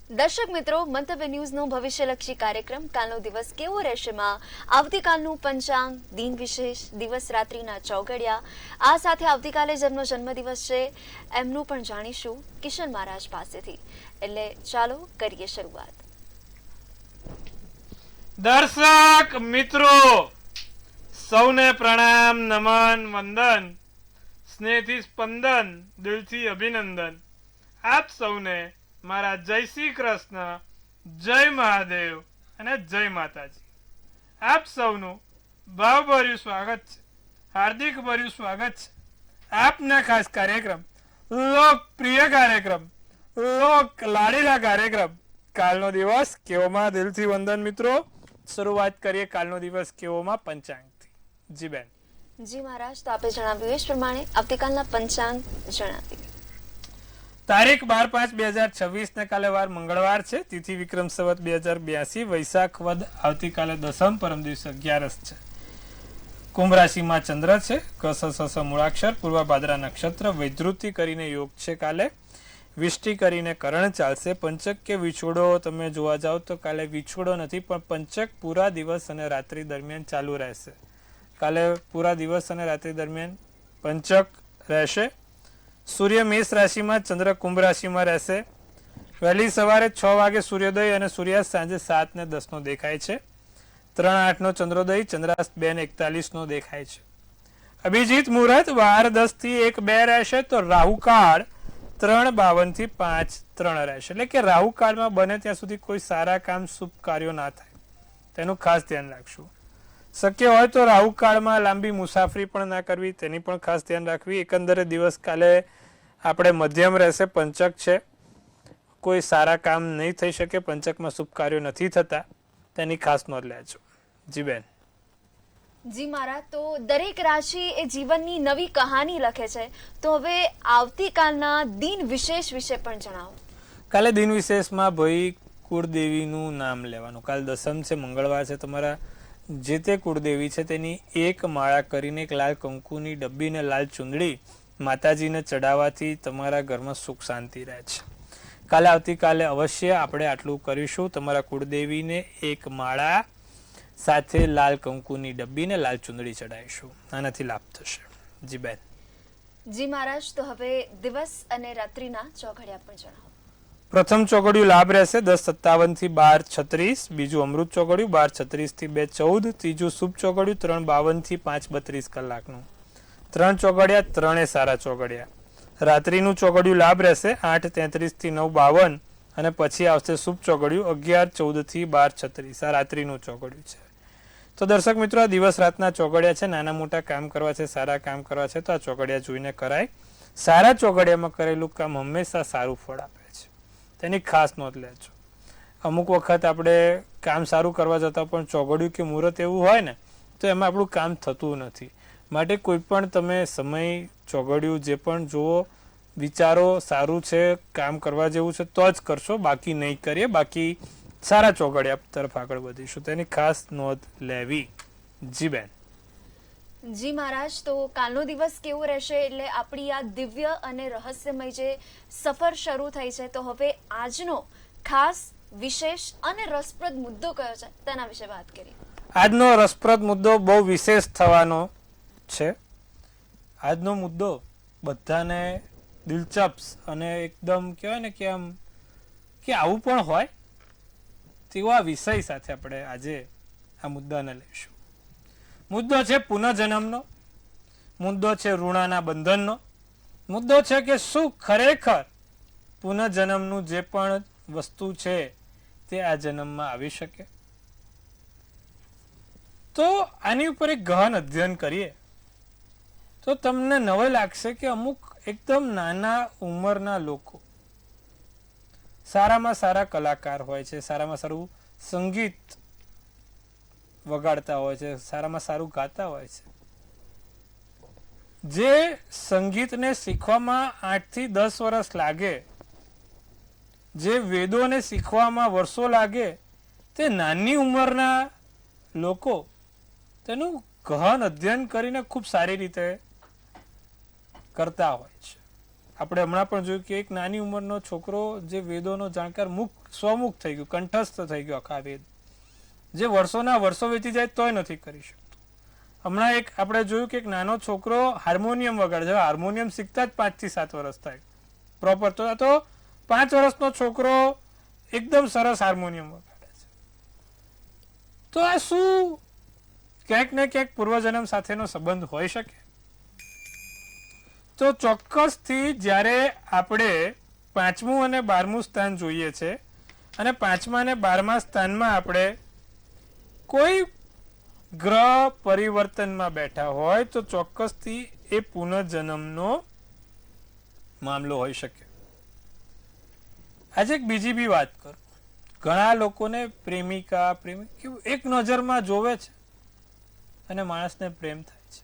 દર્શક મિત્રો, મંતવ્ય ન્યૂઝનો ભવિષ્યલક્ષી કાર્યક્રમ કાલનો દિવસ કેવો રહેશે માં આવતીકાલનું પંચાંગ, દિન વિશેષ, દિવસ રાત્રિના ચોઘડિયા, આ સાથે આવતીકાલે જેમનો જન્મદિવસ છે એમનું પણ જાણીશું કિશન મહારાજ પાસેથી. એટલે ચાલો કરીએ શરૂઆત. દર્શક મિત્રો સૌને પ્રણામ, નમન, વંદન, સ્નેહથી સ્પંદન, દિલથી અભિનંદન. આપ સૌને મારા જય શ્રી કૃષ્ણ, જય મહાદેવ અને જય માતાજી. આપ સૌનું ભાવભર્યું સ્વાગત છે, હાર્દિક ભર્યું સ્વાગત છે આપના ખાસ કાર્યક્રમ, લોકપ્રિય કાર્યક્રમ, લોક લાડીલા કાર્યક્રમ કાલનો દિવસ કેવોમાં. દિલથી વંદન મિત્રો. શરૂઆત કરીએ કાલનો દિવસ કેવોમાં પંચાંગથી. જી બેન. જી મહારાજ, તો આપે જણાવ્યું એ જ પ્રમાણે આવતીકાલના પંચાંગ જણાવીએ. તારીખ 12/5/2026 ને કાલે વાર મંગળવાર છે. તિથિ વિક્રમ સંવત 2082, વૈશાખ વદ આવતીકાલે દસમ, પરમ દિવસે 11 છે. કુંભ રાશિમાં ચંદ્ર છે. કસ મૂળાક્ષર, પૂર્વ ભાદ્રા નક્ષત્ર, વૈધૃતિ કરીને યોગ છે કાલે. વિષ્ટિ કરીને કરણ ચાલશે. પંચક કે વિછોડો તમે જોવા જાઓ તો કાલે વિછોડો નથી, પણ પંચક પૂરા દિવસ અને રાત્રિ દરમિયાન ચાલુ રહેશે. કાલે પૂરા દિવસ અને રાત્રિ દરમિયાન પંચક રહેશે. સૂર્ય મેષ રાશિમાં, ચંદ્ર કુંભ રાશિમાં રહેશે. વહેલી સવારે 6 વાગે સૂર્યોદય અને સૂર્યાસ્ત સાંજે 7:10 દેખાય છે. 3:08 ચંદ્રોદય, ચંદ્રાસ્ત 2:41 દેખાય છે. અભિજીત મુહૂર્ત 12:10 થી 1:02 રહેશે. તો રાહુકાળ 3:52 થી 5:03 રહેશે. એટલે કે રાહુકાળમાં બને ત્યાં સુધી કોઈ સારા કામ, શુભ કાર્યો ના થાય, તેનું ખાસ ધ્યાન રાખશું. શક્ય હોય તો રાહુકાળમાં લાંબી મુસાફરી પણ ના કરવી, તેની પણ ખાસ ધ્યાન રાખવી. એકંદરે દિવસ કાલે આપણે મધ્યમ રહેશે. પંચક છે, કોઈ સારા કામ નહીં થઈ શકે, પંચકમાં શુભ કાર્યો નથી થતા, તેની ખાસ નોંધ લેજો. જી બેન. જી મહારાજ, તો દરેક રાશિ એ જીવનની નવી કહાની લખે છે, તો હવે આવતીકાલના દિન વિશેષ વિશે પણ જણાવો. કાલે દિન વિશેષમાં ભાઈ કુળદેવીનું નામ લેવાનું. કાલ દસમ છે, મંગળવાર છે. તમારા જે તે કુળદેવી છે તેની એક માળા કરીને, એક લાલ કંકુની ડબ્બી ને લાલ ચુંદડી માતાજીને ચડાવવાથી તમારા ઘરમાં સુખ શાંતિ રહે છે. કાલે આવતીકાલે અવશ્ય આપણે આટલું કરીશું. તમારા કુળદેવીને એક માળા સાથે લાલ કંકુની ડબ્બી ને લાલ ચુંદડી ચડાવીશું. આનાથી લાભ થશે. જી બેન. જી મહારાજ, તો હવે દિવસ અને રાત્રિના ચોઘડિયા પણ જણાવો. પ્રથમ ચોઘડિયું લાભ રહેશે 10:57 થી 12:36. બીજું અમૃત ચોઘડિયું 12:36 થી 2:14. ત્રીજું શુભ ચોઘડિયું 3:52 થી 5:32 કલાકનું. 3 ચોઘડિયા, 3 સારા ચોઘડિયા. રાત્રિનું ચોઘડિયું લાભ રહેશે 8:33 થી 9:52 અને પછી આવશે શુભ ચોઘડિયું 11:14 થી 12:36. આ રાત્રિનું ચોઘડિયું છે. તો દર્શક મિત્રો, આ દિવસ રાતના ચોઘડિયા છે. નાના મોટા કામ કરવા છે, સારા કામ કરવા છે, તો આ ચોઘડિયા જોઈને કરાય. સારા ચોઘડિયામાં કરેલું કામ હંમેશા સારું ફળ આપે છે, તેની ખાસ નોંધ લેજો. અમુક વખત આપણે કામ સારું કરવા જતાં પણ ચોઘડિયું કે મુહૂર્ત એવું હોય ને, તો એમાં આપણું કામ થતું નથી. માટે કોઈ પણ તમે સમય, ચોઘડિયું જે પણ જુઓ, વિચારો સારું છે, કામ કરવા જેવું છે તો જ કરશો, બાકી નહીં કરીએ. બાકી સારા ચોઘડિયા તરફ આગળ વધીશું, તેની ખાસ નોંધ લેવી. જી બેન. જી મહારાજ, તો કાલનો દિવસ કેવો રહેશે? એટલે આપણી આ દિવ્ય અને રહસ્યમય જે સફર શરૂ થઈ છે, તો હવે આજનો ખાસ વિશેષ અને રસપ્રદ મુદ્દો કયો છે તેના વિશે વાત કરીએ. આજનો રસપ્રદ મુદ્દો બહુ વિશેષ થવાનો છે. આજનો મુદ્દો બધાને દિલચસ્પ અને એકદમ કહેવાય ને કે આમ કે આવું પણ હોય તેવો આ વિષય સાથે આપણે આજે આ મુદ્દાને લઈશું. મુદ્દો છે પુનઃજન્મનો, મુદ્દો છે ઋણાના બંધનનો, મુદ્દો છે કે શું ખરેખર પુનઃજન્મનું જે પણ વસ્તુ છે તે આ જન્મમાં આવી શકે. તો આની ઉપર એક ગહન અધ્યયન કરીએ તો તમને નવાઈ લાગશે કે અમુક એકદમ નાના ઉંમરના લોકો સારામાં સારા કલાકાર હોય છે, સારામાં સારું સંગીત વગાડતા હોય છે, સારામાં સારું ગાતા હોય છે. જે સંગીતને શીખવામાં 8 થી 10 વર્ષ લાગે, જે વેદોને શીખવામાં વર્ષો લાગે, તે નાની ઉંમરના લોકો તેનું ગહન અધ્યયન કરીને ખૂબ સારી રીતે કરતા હોય છે. આપણે હમણાં પણ જોયું કે એક નાની ઉંમરનો છોકરો જે વેદોનો જાણકાર સ્વમુખ થઈ ગયો, કંઠસ્થ થઈ ગયો આખા વેદ, જે વર્ષોના વર્ષો વીતી જાય તોય નથી કરી શકતો. હમણાં એક આપણે જોયું કે એક નાનો છોકરો હાર્મોનિયમ વગાડે છે. હાર્મોનિયમ શીખતા જ 5 થી 7 વર્ષ થાય પ્રોપર. તો 5 વર્ષનો છોકરો એકદમ સરસ હાર્મોનિયમ વગાડે છે. તો આ શું ક્યાંક ને ક્યાંક પૂર્વજન્મ સાથેનો સંબંધ હોઈ શકે? તો ચોક્કસથી જ્યારે આપણે 5મું અને 12મું સ્થાન જોઈએ છે અને 5મા અને 12મા સ્થાનમાં આપણે કોઈ ગ્રહ પરિવર્તનમાં બેઠા હોય તો ચોક્કસથી એ પુનર્જન્મનો મામલો હોઈ શકે. આજે એક બીજી બી વાત કરું. ઘણા લોકોને પ્રેમિકા એક નજરમાં જોવે છે અને માણસને પ્રેમ થાય છે.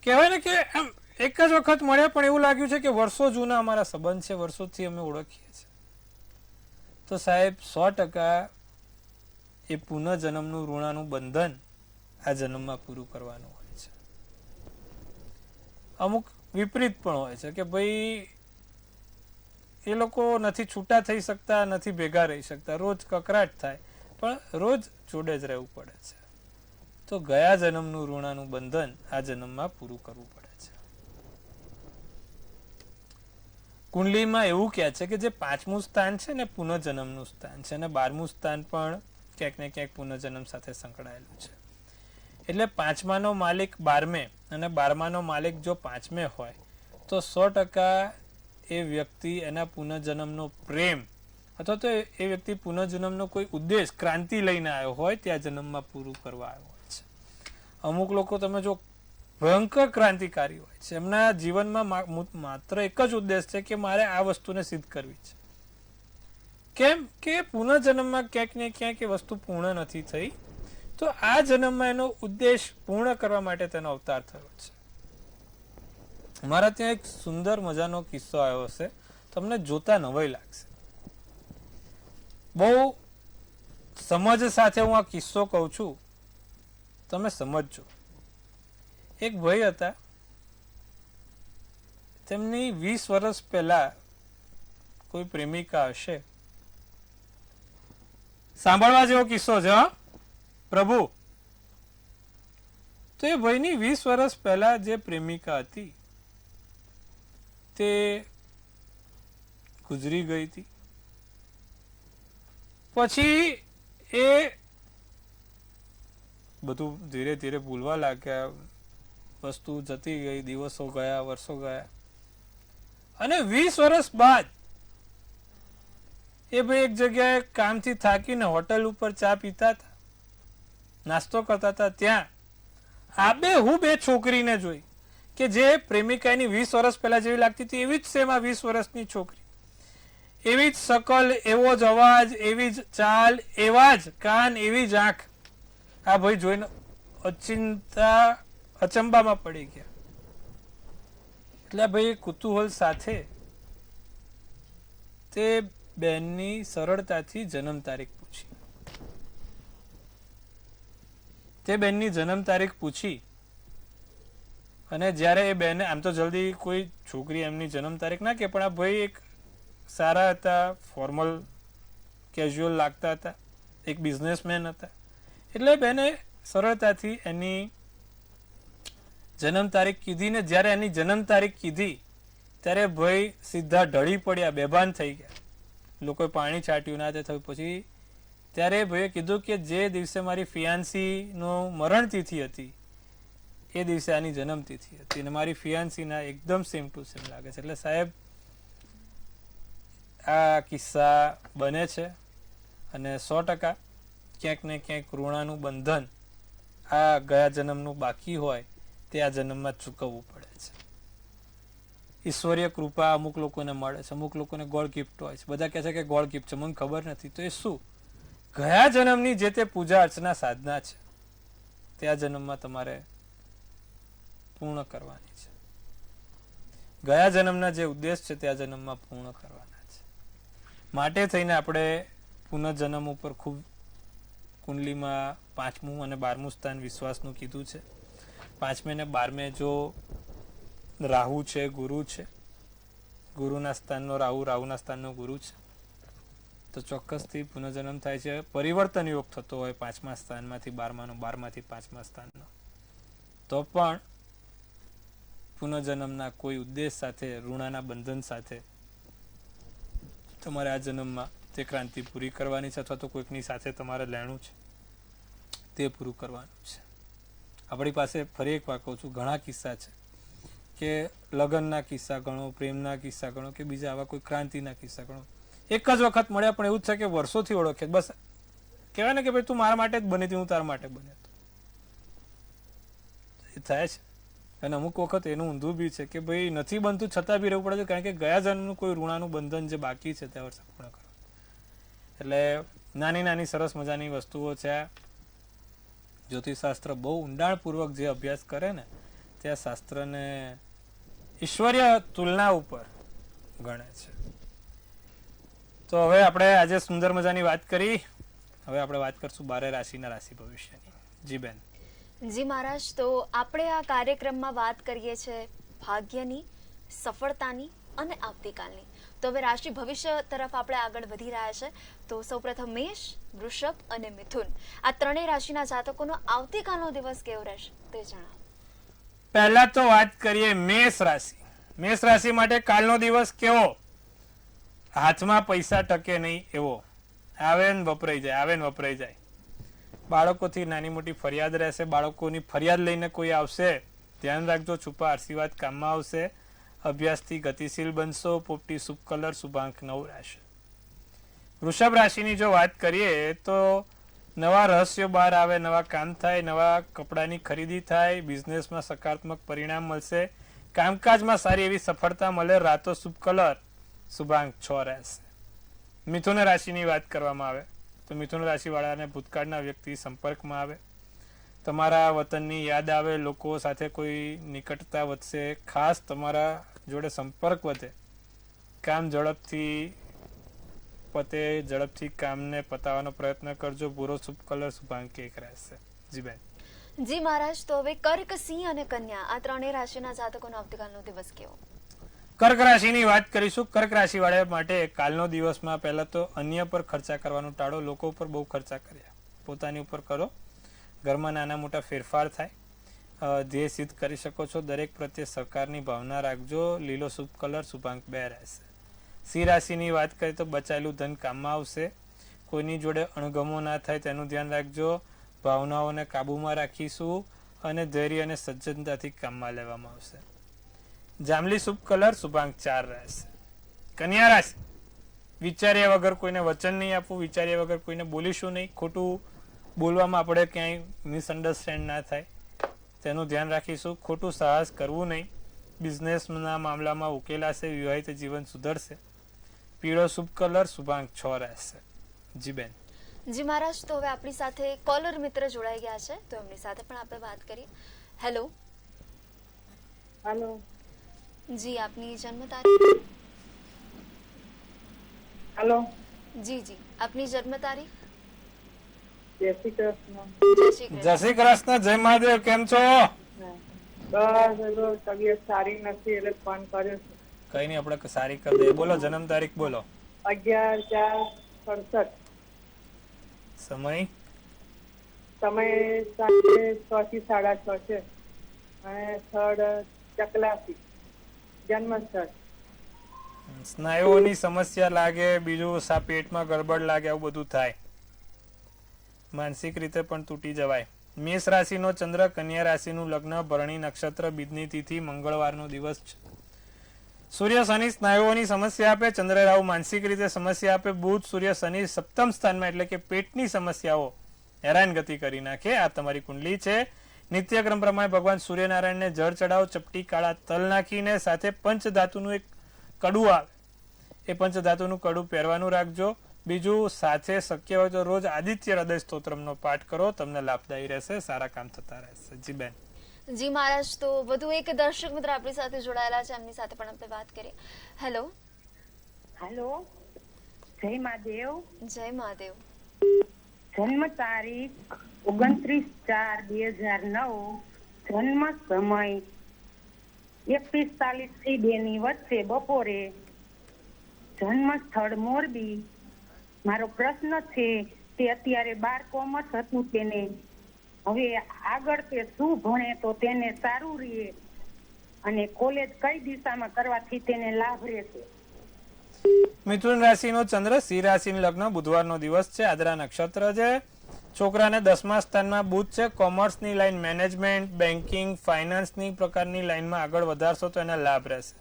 કહેવાય ને કે આમ એક જ વખત મળ્યા પણ એવું લાગ્યું છે કે વર્ષો જૂના અમારા સંબંધ છે, વર્ષોથી અમે ઓળખીએ છીએ. તો સાહેબ 100% એ પુનઃજન્મનું ઋણાનું બંધન આ જન્મમાં પૂરું કરવાનું હોય છે. અમુક વિપરીત પણ હોય છે કે ભાઈ એ લોકો નથી છૂટા થઈ શકતા, નથી ભેગા રહી શકતા, રોજ કકરાટ થાય, પણ રોજ જોડે જ રહેવું પડે છે. તો ગયા જન્મનું ઋણાનું બંધન આ જન્મમાં પૂરું કરવું પડે છે. કુંડલીમાં એવું કહે છે કે જે 5મું સ્થાન છે ને પુનઃજન્મનું સ્થાન છે અને 12મું સ્થાન પણ ક્યાંક ને ક્યાંક પુનઃજન્મ સાથે સંકળાયેલું છે. એટલે 5માનો માલિક 12મે અને 12માનો માલિક જો 5મે હોય તો 100% એ વ્યક્તિ એના પુનઃજન્મનો પ્રેમ અથવા તો એ વ્યક્તિ પુનઃજન્મનો કોઈ ઉદ્દેશ ક્રાંતિ લઈને આવ્યો હોય ત્યાં જન્મમાં પૂરું કરવા આવ્યો હોય છે. અમુક લોકો તમે જો ભયંકર ક્રાંતિકારી હોય છે, એમના જીવનમાં માત્ર એક જ ઉદ્દેશ છે કે મારે આ વસ્તુને સિદ્ધ કરવી છે. કેમ કે પુનઃજન્મમાં ક્યાંક ને ક્યાંક એ વસ્તુ પૂર્ણ નથી થઈ, તો આ જન્મમાં એનો ઉદ્દેશ પૂર્ણ કરવા માટે તેનો અવતાર થયો છે. મારા ત્યાં એક સુંદર મજાનો કિસ્સો આવ્યો હશે, તમને જોતા નવાઈ લાગશે. બહુ સમજ સાથે હું આ કિસ્સો કહું છું, તમે સમજજો. એક ભાઈ હતા, તેમની 20 વર્ષ પહેલા કોઈ પ્રેમિકા હશે. સાંભળવા જેવો કિસ્સો છે હા પ્રભુ. તો એ ભાઈની 20 વર્ષ પહેલા જે પ્રેમિકા હતી તે ગુજરી ગઈ હતી. પછી એ બધું ધીરે ધીરે ભૂલવા લાગ્યા, વસ્તુ જતી ગઈ, દિવસો ગયા, વર્ષો ગયા, અને 20 વર્ષ બાદ એ ભાઈ એક જગ્યાએ કામથી થાકીને હોટલ ઉપર ચા પીતા હતા, નાસ્તો કરતા હતા. ત્યાં આબેહૂબ એ છોકરીને જોઈ કે જે પ્રેમિકાની 20 વર્ષ પહેલા જેવી લાગતી હતી એવી જ સેમ આ 20 વર્ષની છોકરી, એવી જ શકલ, એવો જ અવાજ, એવી જ ચાલ, એવા જ કાન, એવી જ આંખ. આ ભાઈ જોઈને અચિંતા અચંબામાં પડી ગયા. એટલે ભાઈ કુતૂહલ સાથે તે બેનની સરળતાથી જન્મ તારીખ પૂછી. તે બેનની જન્મ તારીખ પૂછી અને જ્યારે એ બેને, આમ તો જલ્દી કોઈ છોકરી એમની જન્મ તારીખ ના કે, પણ આ ભાઈ એક સારા હતા, ફોર્મલ કેઝ્યુઅલ લાગતા હતા, એક બિઝનેસમેન હતા, એટલે બેને સરળતાથી એની જન્મ તારીખ કીધી. ને જ્યારે એની જન્મ તારીખ કીધી ત્યારે ભાઈ સીધા ઢળી પડ્યા, બેભાન થઈ ગયા. લોકોએ પાણી છાંટ્યું ના તે થયું. પછી ત્યારે ભાઈએ કીધું કે જે દિવસે મારી ફિયાન્સીનો મરણ તિથિ હતી એ દિવસે આની જન્મ તિથિ હતી અને મારી ફિયાન્સીના એકદમ સેમ ટુ સેમ લાગે છે. એટલે સાહેબ આ કિસ્સા બને છે અને 100% ક્યાંક ને ક્યાંક ઋણાનું બંધન આ ગયા જન્મનું બાકી હોય તે આ જન્મમાં ચૂકવવું પડે છે. ઈશ્વરીય કૃપા અમુક લોકોને મળે છે, અમુક લોકોને ગોળ ગિફ્ટ હોય છે. બધા કહે છે કે ગોળ ગિફ્ટ છે, મને ખબર નથી. તો એ શું? ગયા જન્મની જે તે પૂજા અર્ચના સાધના છે તે આ જન્મમાં તમારે પૂર્ણ કરવાની છે. ગયા જન્મના જે ઉદ્દેશ છે તે આ જન્મમાં પૂર્ણ કરવાના છે. માટે થઈને આપણે પુનઃજન્મ ઉપર ખૂબ કુંડલીમાં 5મું અને 12મું સ્થાન વિશ્વાસનું કીધું છે. 5મે અને 12મે જો રાહુ છે, ગુરુ છે. ગુરુના સ્થાનનો રાહુ, રાહુના સ્થાનનો ગુરુ છે. તો ચોક્કસથી પુનર્જન્મ થાય છે. પરિવર્તન યોગ થતો હોય 5મા સ્થાનમાંથી 12માનો, 12માંથી 5મા સ્થાનનો, તો પણ પુનર્જન્મના કોઈ ઉદ્દેશ સાથે, ઋણાના બંધન સાથે તમારે આ જન્મમાં તે ક્રાંતિ પૂરી કરવાની છે, અથવા તો કોઈકની સાથે તમારે લેણું છે તે પૂરું કરવાનું છે. આપણી પાસે ફરી એક વાર કહું છું, ઘણા કિસ્સા છે કે લગ્નના કિસ્સા ગણો, પ્રેમના કિસ્સા ગણો, કે બીજા આવા કોઈ ક્રાંતિના કિસ્સા ગણો, એક જ વખત મળ્યા પણ એવું જ છે કે વર્ષોથી ઓળખે. બસ કહેવાય ને કે ભાઈ તું મારા માટે જ બની હતી, હું તારા માટે બન્યો હતો. એ થાય છે. અને અમુક વખત એનું ઊંધું બી છે કે ભાઈ નથી બનતું છતાં બી રહેવું પડે છે, કારણ કે ગયા જન્મનું કોઈ ઋણાનું બંધન જે બાકી છે તે વર્ષે પૂર્ણ કરો. એટલે નાની નાની સરસ મજાની વસ્તુઓ છે. જ્યોતિષશાસ્ત્ર બહુ ઊંડાણપૂર્વક જે અભ્યાસ કરે ને તે આ શાસ્ત્રને ઈશ્વરીય તુલના ઉપર ગણે છે. તો હવે આપણે આજે સુંદર મજાની વાત કરી. હવે આપણે વાત કરશું 12 રાશિના રાશિ ભવિષ્યની. જી બેન. જી મહારાજ, તો આપણે આ કાર્યક્રમમાં વાત કરીએ છીએ ભાગ્યની, સફળતાની અને આવતીકાલની. તો હવે રાશિ ભવિષ્ય તરફ આપણે આગળ વધી રહ્યા છે. તો સૌપ્રથમ મેષ, વૃષભ અને મિથુન, આ ત્રણેય રાશિના જાતકોનો આવતીકાલનો દિવસ કેવો રહેશે તે જણાવો. પહેલા તો વાત કરીએ મેષ રાશિ. મેષ રાશિ માટે કાલનો દિવસ કેવો? હાથમાં પૈસા ટકે નહીં એવો, આવે ને વપરાઈ જાય, આવે ને વપરાઈ જાય. બાળકોથી નાની મોટી ફરિયાદ રહેશે. બાળકોની ફરિયાદ લઈને કોઈ આવશે, ધ્યાન રાખજો, છુપા આશીર્વાદ કામમાં આવશે. અભ્યાસથી ગતિશીલ બનશો. પોપટી શુભ કલર, શુભાંક 9 રહેશે. વૃષભ રાશિની જો વાત કરીએ તો નવા રહસ્યો બહાર આવે, નવા કામ થાય, નવા કપડાની ખરીદી થાય, બિઝનેસમાં સકારાત્મક પરિણામ મળશે, કામકાજમાં સારી એવી સફળતા મળે. રાતો શુભ કલર, શુભાંક 6 રહેશે. મિથુન રાશિની વાત કરવામાં આવે તો મિથુન રાશિવાળાને ભૂતકાળના વ્યક્તિ સંપર્કમાં આવે, તમારા વતનની યાદ આવે, લોકો સાથે કોઈ નિકટતા વધશે, ખાસ તમારા જોડે સંપર્ક વધે, કામ ઝડપથી પતે, ઝડપથી કામને પતાવવાનો પ્રયત્ન કરજો. પૂરો શુભ કલર, શુભાંક 1 રહેશે. જી બેન. જી મહારાજ, તો હવે કર્ક, સિંહ અને કન્યા, આ ત્રણેય રાશિના જાતકોનો આવતીકાલનો દિવસ કેવો? કર્ક રાશિની વાત કરીશું. કર્ક રાશિ વાળા માટે કાલનો દિવસમાં પહેલા તો અન્ય પર ખર્ચા કરવાનું ટાળો. લોકો ઉપર બહુ ખર્ચા કર્યા, પોતાની ઉપર કરો. ઘરમાં નાના મોટા ફેરફાર થાય, ધ્યેય સિદ્ધ કરી શકો છો. દરેક પ્રત્યે સહકારની ભાવના રાખજો. લીલો શુભ કલર, શુભાંક 2 રહેશે. સિંહ રાશિની વાત કરીએ તો બચાયેલું ધન કામમાં આવશે. કોઈની જોડે અણગમો ના થાય તેનું ધ્યાન રાખજો. ભાવનાઓને કાબૂમાં રાખીશું અને ધૈર્ય અને સજ્જનતાથી કામમાં લેવામાં આવશે. જાંબલી શુભ કલર, શુભાંક 4 રહેશે. કન્યા રાશિ, વિચાર્યા વગર કોઈને વચન નહીં આપવું, વિચાર્યા વગર કોઈને બોલીશું નહીં. ખોટું બોલવામાં આપણે ક્યાંય મિસઅન્ડરસ્ટેન્ડ ના થાય તેનું ધ્યાન રાખીશું. ખોટું સાહસ કરવું નહીં. બિઝનેસના મામલામાં ઉકેલાશે, વિવાહિત જીવન સુધરશે. પીળો શુભ કલર, શુભાંક 6 રહેશે. જી બેન. જી મહારાજ, તો હવે આપણી સાથે કોલર મિત્ર જોડાઈ ગયા છે, તો એમની સાથે પણ આપણે વાત કરીએ. હેલો. હેલો. જી, આપની જન્મ તારીખ? હેલો. જી જી, આપની જન્મ તારીખ? જય શ્રી કૃષ્ણ. જય શ્રી કૃષ્ણ. જય મહાદેવ. કેમ છો? બસ તબિયત સારી નથી એટલે ફોન કર્યો છે. કઈ નહીં, આપણે સારી કરી દઈએ. બોલો, જન્મ તારીખ બોલો. 11/4/67. સમય? સમય સાંજે 6 થી 6:30 છે અને સ્થળ ચકલાસી. જન્મ સ્થળ. સ્નાયુઓની સમસ્યા લાગે, બીજું પેટમાં ગડબડ લાગે, આવું બધું થાય. માનસિક રીતે પણ તૂટી જવાય. મેષ રાશિનો ચંદ્ર, કન્યા રાશિનું લગ્ન, ભરણી નક્ષત્ર, બીજની તિથિ, મંગળવારનો દિવસ છે. સૂર્ય શનિ સ્નાયુઓની સમસ્યા આપે, ચંદ્ર રાહુ માનસિક રીતે સમસ્યા આપે, બુધ સૂર્ય શનિ સપ્તમ સ્થાનમાં એટલે કે પેટની સમસ્યાઓ હેરાનગતિ કરી નાખે. આ તમારી કુંડલી છે. નિત્યક્રમ પ્રમાણે ભગવાન સૂર્યનારાયણને જળ ચડાવો, ચપટી કાળા તલ નાખીને, સાથે પંચધાતુનું એક કડું આવે, એ પંચધાતુનું કડું પહેરવાનું રાખજો. બીજું, સાથે શક્ય હોય તો રોજ આદિત્ય હૃદય સ્તોત્રમનો પાઠ કરો, તમને લાભદાયી રહેશે, સારા કામ થતા રહેશે. જી બેન. જી મહારાજ, તો વધુ એક દર્શક મિત્ર આપણી સાથે જોડાયેલા છે, એમની સાથે પણ આપણે વાત કરીએ. હેલો. હેલો. જય મહાદેવ. જય મહાદેવ. જન્મ તારીખ 29/4/2009. જન્મ સમય 1:45 થી 2 ની વચ્ચે બપોરે. જન્મ સ્થળ મોરબી. મારો પ્રશ્ન છે તે અત્યારે 12 કોમર્સ હતું તેને, હવે આગળ તે શું ભણે તો તેને સારું રહે અને કોલેજ કઈ દિશામાં કરવાથી તેને લાભ રહેશે? મિથુન રાશિનો ચંદ્ર, સિંહ રાશિનું લગ્ન, બુધવારનો દિવસ છે, આદ્રા નક્ષત્ર છે. છોકરાને 10મા સ્થાનમાં બુધ છે. કોમર્સની લાઈન, મેનેજમેન્ટ, બેન્કિંગ, ફાઇનાન્સની પ્રકારની લાઈનમાં આગળ વધારશો તો એને લાભ રહેશે.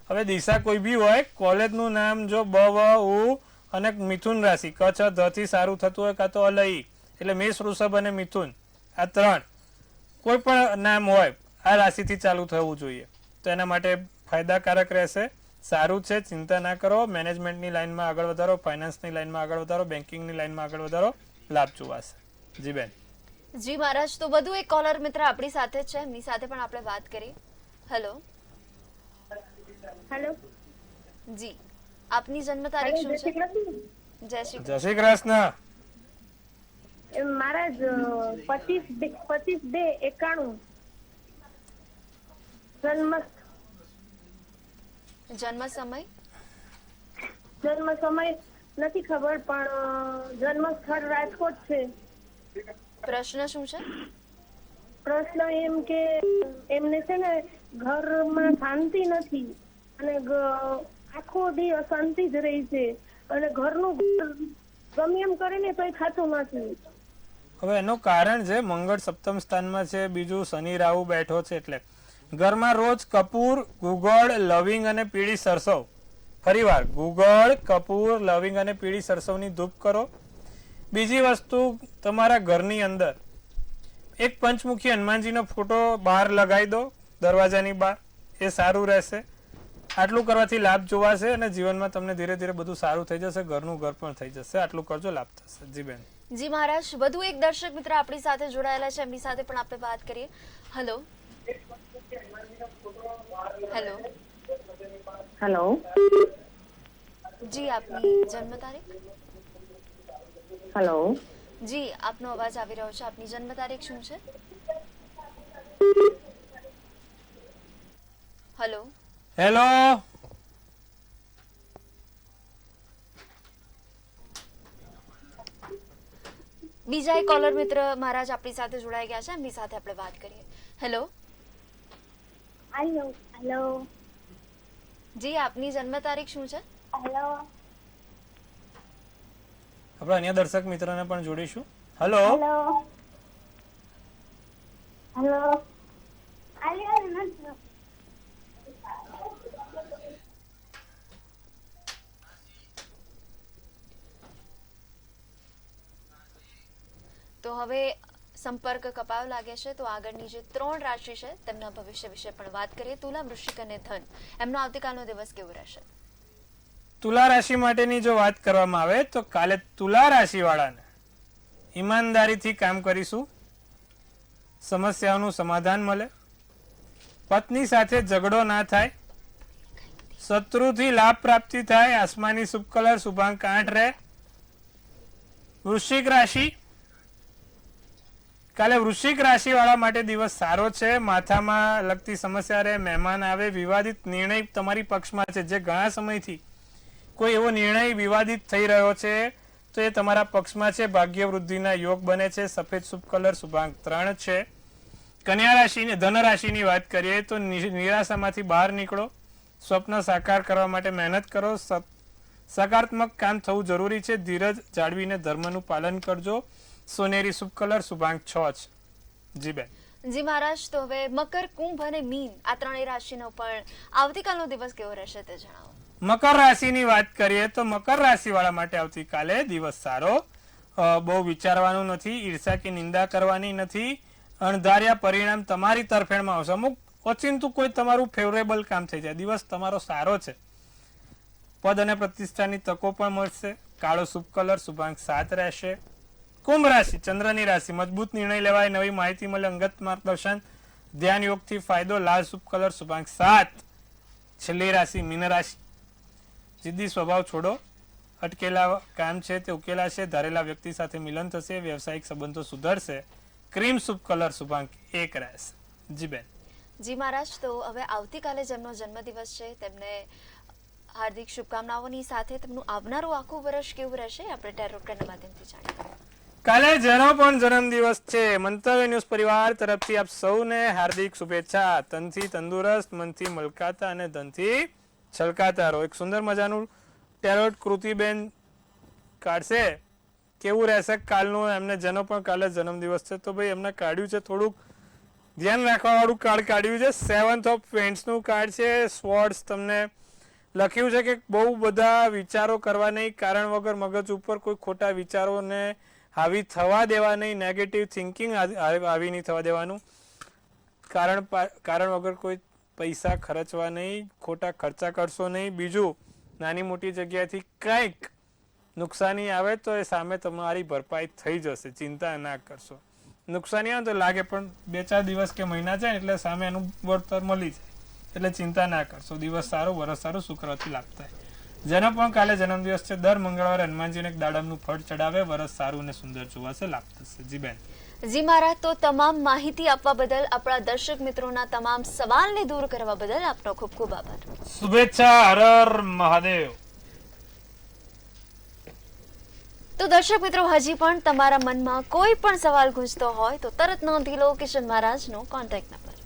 હવે દિશા કોઈ બી હોય, કોલેજનું નામ જો બ વ ઉ અને મિથુન રાશિ ક છ ધ થી સારું થતું હોય કાં તો અલઈ એટલે મેષ, વૃષભ અને મિથુન આ 3 કોઈ પણ નામ હોય આ રાશિથી ચાલુ થવું જોઈએ તો એના માટે ફાયદાકારક રહેશે. સારું છે, ચિંતા ના કરો. મેનેજમેન્ટની લાઈનમાં આગળ વધારો, ફાઇનાન્સની લાઈનમાં આગળ વધારો, બેન્કિંગની લાઈનમાં આગળ વધારો, લાભ જોવાશે. જી બેન. જી મહારાજ, તો વધુ એક કોલર મિત્ર આપણી સાથે છે, એમની સાથે પણ આપણે વાત કરીએ. હેલો. હેલો જી, આપની જન્મ તારીખ શું છે? જય શ્રી જય શ્રી કૃષ્ણ. મારા 25/2/91 જન્મ સમય નથી ખબર, પણ જન્મ સ્થળ રાજકોટ છે. પ્રશ્ન શું છે? પ્રશ્ન એમ કે એમને છે ને ઘરમાં શાંતિ નથી અને આખો દી અશાંતિ જ રહી છે અને ઘરનું ગમે એમ કરે ને તોય ખાતું નથી. હવે એનું કારણ છે મંગળ સપ્તમ સ્થાનમાં છે, બીજું શનિ રાહુ બેઠો છે, એટલે ઘરમાં રોજ કપૂર, ગુગળ, લવિંગ અને પીળી સરસવ, ફરીવાર ગુગળ, કપૂર, લવિંગ અને પીળી સરસવની ધૂપ કરો. બીજી વસ્તુ, તમારા ઘરની અંદર એક પંચમુખી હનુમાનજીનો ફોટો બહાર લગાવી દો, દરવાજાની બહાર, એ સારું રહેશે. આટલું કરવાથી લાભ જોવાશે અને જીવનમાં તમને ધીરે ધીરે બધું સારું થઈ જશે, ઘરનું ઘર પણ થઈ જશે. આટલું કરજો, લાભ થશે. જી બેન. જી મહારાજ, વધુ એક દર્શક મિત્ર આપણી સાથે જોડાયેલા છે, એમની સાથે પણ આપણે વાત કરીએ. હેલો. હેલો. હેલો. જી, આપની જન્મ તારીખ? હેલો. જી, આપનો અવાજ આવી રહ્યો છે, આપની જન્મ તારીખ શું છે? હેલો. હેલો. બીજા એક કોલર મિત્ર મહારાજ આપણી સાથે જોડાઈ ગયા છે, એમની સાથે આપણે વાત કરીએ. હેલો. હેલો. જી, આપની જન્મ તારીખ શું છે? હેલો. આપણે અન્ય દર્શક મિત્રોને પણ જોડીશું. હેલો. હેલો. તો હવે સંપર્ક કપાયો લાગે છે, તો આગળની જે 3 રાશિ છે તેમના ભવિષ્ય વિશે પણ વાત કરીએ. તુલા, વૃશ્ચિક અને ધન, એમનો આવતીકાલનો દિવસ કેવો રહેશે? તુલા રાશિ માટેની જો વાત કરવામાં આવે તો કાલે તુલા રાશિ વાળાને ઈમાનદારીથી કામ કરીશું, સમસ્યાઓનું સમાધાન મળે, પત્ની સાથે ઝઘડો ના થાય, શત્રુથી લાભ પ્રાપ્તિ થાય, આસમાની શુભ કલર શુભાંક 8 રહે. વૃશ્ચિક રાશિ, કાલે વૃશ્ચિક રાશિ વાળા માટે દિવસ સારો છે. માથામાં લગતી સમસ્યા રહે, મહેમાન આવે, વિવાદિત નિર્ણય તમારી પક્ષમાં છે. જે ઘણા સમયથી કોઈ એવો નિર્ણય વિવાદિત થઈ રહ્યો છે તો એ તમારા પક્ષમાં છે. ભાગ્ય વૃદ્ધિના યોગ બને છે. સફેદ શુભ કલર શુભાંક 3 છે. કન્યા રાશિની, ધન રાશિની વાત કરીએ તો નિરાશામાંથી બહાર નીકળો, સ્વપ્ન સાકાર કરવા માટે મહેનત કરો, સકારાત્મક કામ થવું જરૂરી છે. ધીરજ જાળવીને ધર્મનું પાલન કરજો. સોનેરી શુભ કલર શુભાંક 6 છે. જી બેન. જી મહારાજ, તો હવે મકર, કુંભ અને મીન આ ત્રણેય રાશિનો પણ આવતીકાલનો દિવસ કેવો રહેશે તે જણાવો. મકર રાશિની વાત કરીએ તો મકર રાશિ વાળા માટે આવતીકાલે દિવસ સારો. બહુ વિચારવાનું નથી, ઈર્ષા કે નિંદા કરવાની નથી. અણધાર્યા પરિણામ તમારી તરફેણમાં આવશે. અમુક ઓચિંતું કોઈ તમારું ફેવરેબલ કામ થઈ જાય. દિવસ તમારો સારો છે. પદ અને પ્રતિષ્ઠાની તકો પણ મળશે. કાળો શુભ કલર શુભાંક 7 રહેશે. કુંભ રાશિ, ચંદ્રની રાશિ, મજબૂત નિર્ણય લેવાય, નવી માહિતી મળે, અંગત માર્ગદર્શન, ધ્યાન યોગથી ફાયદો, લાલ શુભ કલર શુભાંક 7. છેલ્લી રાશિ મીન રાશિ, જિદ્દી સ્વભાવ છોડો, અટકેલા કામ છે તે ઉકેલાશે, ધારેલા વ્યક્તિ સાથે મિલન થશે, વ્યવસાયિક સંબંધો સુધરશે. ક્રીમ શુભ કલર શુભાંક 1 રહેશે. જી બેન. જી મહારાજ, તો હવે આવતીકાલે જેમનો જન્મદિવસ છે તેમને હાર્દિક શુભકામનાઓની સાથે તેમનું આવનારું આખું વર્ષ કેવું રહેશે આપણે ટેરોટ કાર્ડના માધ્યમથી જાણીએ. કાલે જેનો પણ જન્મદિવસ છે, મંતવ્ય ન્યૂઝ પરિવાર તરફથી આપ સૌને હાર્દિક શુભેચ્છા. તનથી તંદુરસ્ત, મનથી મલકાતા અને ધનથી છલકાતા રહો. એક સુંદર મજાનું ટેરોટ કૃતિબેન કાઢશે કેવું રહેશે કાલનું. એમને જેનો પણ કાલે જન્મદિવસ છે તો ભાઈ એમને કાઢ્યું છે થોડુંક ધ્યાન રાખવા વાળું કાર્ડ કાઢ્યું છે. 7th ઓફ પેન્ટ્સનું કાર્ડ છે. સ્વોર્ડ્સ તમને લખ્યું છે કે બહુ બધા વિચારો કરવા નહીં, કારણ વગર મગજ ઉપર કોઈ ખોટા વિચારોને હાવી થવા દેવા નહીં, નેગેટિવ થિંકિંગ હાવી નહીં થવા દેવાનું, કારણ વગર કોઈ પૈસા ખર્ચવા નહીં, ખોટા ખર્ચા કરશો નહીં. બીજું, નાની મોટી જગ્યાએથી કંઈક નુકસાની આવે તો એ સામે તમારી ભરપાઈ થઈ જશે, ચિંતા ના કરશો. નુકસાની આવે તો લાગે પણ 2-4 દિવસ કે મહિના છે એટલે સામે એનું વળતર મળી જાય, એટલે ચિંતા ના કરશો. દિવસ સારો, વરસ સારું, શુક્રથી લાભ થાય. જેનો પણ કાલે જન્મદિવસ છે દર મંગળવારે હનુમાનજીને એક દાડમનું ફળ ચડાવે, વરસ સારું અને સુંદર જોવાશે, લાભ થશે. જી બેન. જી મહારાજ, તો તમામ માહિતી આપવા બદલ, આપણા દર્શક મિત્રોના તમામ સવાલને દૂર કરવા બદલ આપનો ખૂબ ખૂબ આભાર. શુભેચ્છા. હર હર મહાદેવ. તો દર્શક મિત્રો, હજી પણ તમારા મનમાં કોઈ પણ સવાલ ગૂંચતો હોય તો તરત નોંધી લો કિશન મહારાજનો કોન્ટેક્ટ નંબર.